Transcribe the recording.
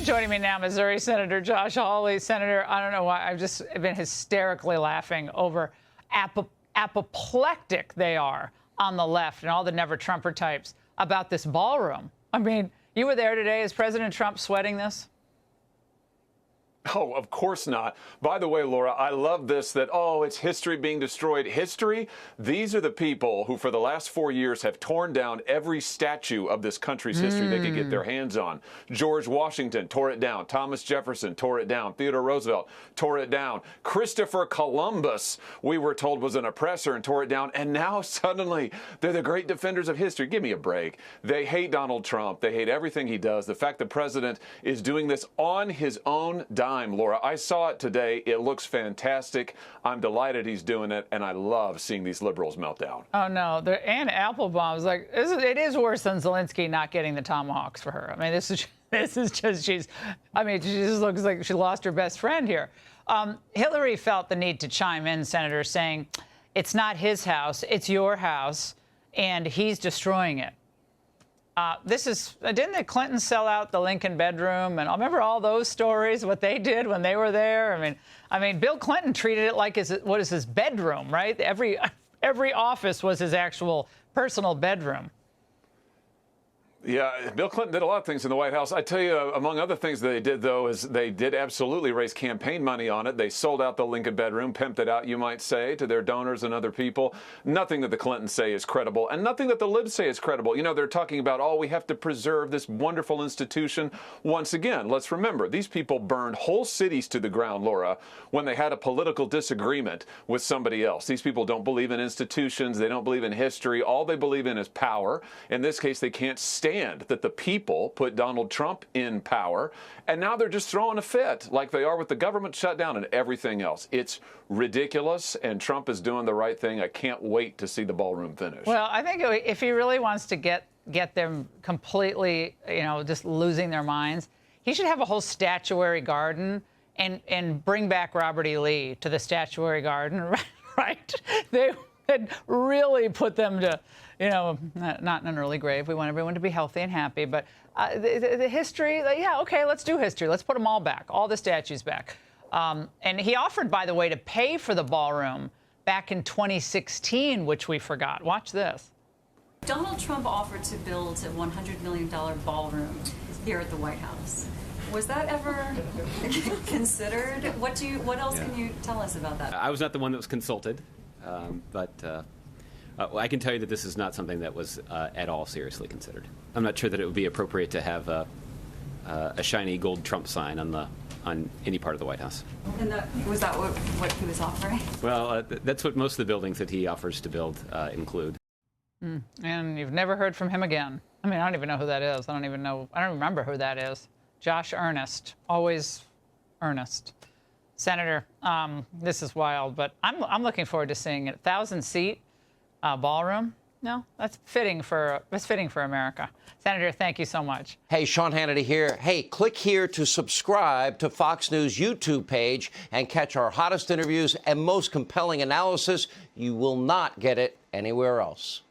Joining me now, Missouri Senator Josh Hawley. Senator, I don't know why, I've just been hysterically laughing over apoplectic they are on the left and all the never-Trumper types about this ballroom. I mean, you were there today. Is President Trump sweating this? Oh, of course not. By the way, Laura, I love this that, oh, it's history being destroyed. History? These are the people who for the last 4 years have torn down every statue of this country's history they could get their hands on. George Washington tore it down. Thomas Jefferson tore it down. Theodore Roosevelt tore it down. Christopher Columbus, we were told, was an oppressor and tore it down. And now suddenly they're the great defenders of history. Give me a break. They hate Donald Trump. They hate everything he does. The fact the president is doing this on his own dime. Laura, I saw it today. It looks fantastic. I'm delighted he's doing it, and I love seeing these liberals melt down. Oh, no. Anne Applebaum's like, it is worse than Zelensky not getting the tomahawks for her. I mean, this is just, she just looks like she lost her best friend here. Hillary felt the need to chime in, Senator, saying, it's not his house, it's your house, and he's destroying it. Didn't the Clintons sell out the Lincoln bedroom? And I remember all those stories, what they did when they were there. I mean, Bill Clinton treated it like what is his bedroom, right? Every office was his actual personal bedroom. Yeah, Bill Clinton did a lot of things in the White House. I tell you, among other things they did, though, is they did absolutely raise campaign money on it. They sold out the Lincoln bedroom, pimped it out, you might say, to their donors and other people. Nothing that the Clintons say is credible, and nothing that the libs say is credible. You know, they're talking about, oh, we have to preserve this wonderful institution. Once again, let's remember, these people burned whole cities to the ground, Laura, when they had a political disagreement with somebody else. These people don't believe in institutions. They don't believe in history. All they believe in is power. In this case, they can't stand that the people put Donald Trump in power, and now they're just throwing a fit like they are with the government shutdown and everything else. It's ridiculous, and Trump is doing the right thing. I can't wait to see the ballroom finish. Well, I think if he really wants to get them completely, just losing their minds, he should have a whole statuary garden and bring back Robert E. Lee to the statuary garden, right? They would really put them to, not in an early grave. We want everyone to be healthy and happy. But the history, yeah, okay, let's do history. Let's put them all back, all the statues back. And he offered, by the way, to pay for the ballroom back in 2016, which we forgot. Watch this. Donald Trump offered to build a $100 million ballroom here at the White House. Was that ever considered? What else can you tell us about that? I was not the one that was consulted, but I can tell you that this is not something that was at all seriously considered. I'm not sure that it would be appropriate to have a shiny gold Trump sign on any part of the White House. And was that what he was offering? Well, that's what most of the buildings that he offers to build include. And you've never heard from him again. I mean, I don't even know who that is. I don't remember who that is. Josh Earnest, always Earnest. Senator, this is wild, but I'm looking forward to seeing it. 1,000-seat ballroom. No, that's fitting for America. Senator, thank you so much. Hey, Sean Hannity here. Hey, click here to subscribe to Fox News YouTube page and catch our hottest interviews and most compelling analysis. You will not get it anywhere else.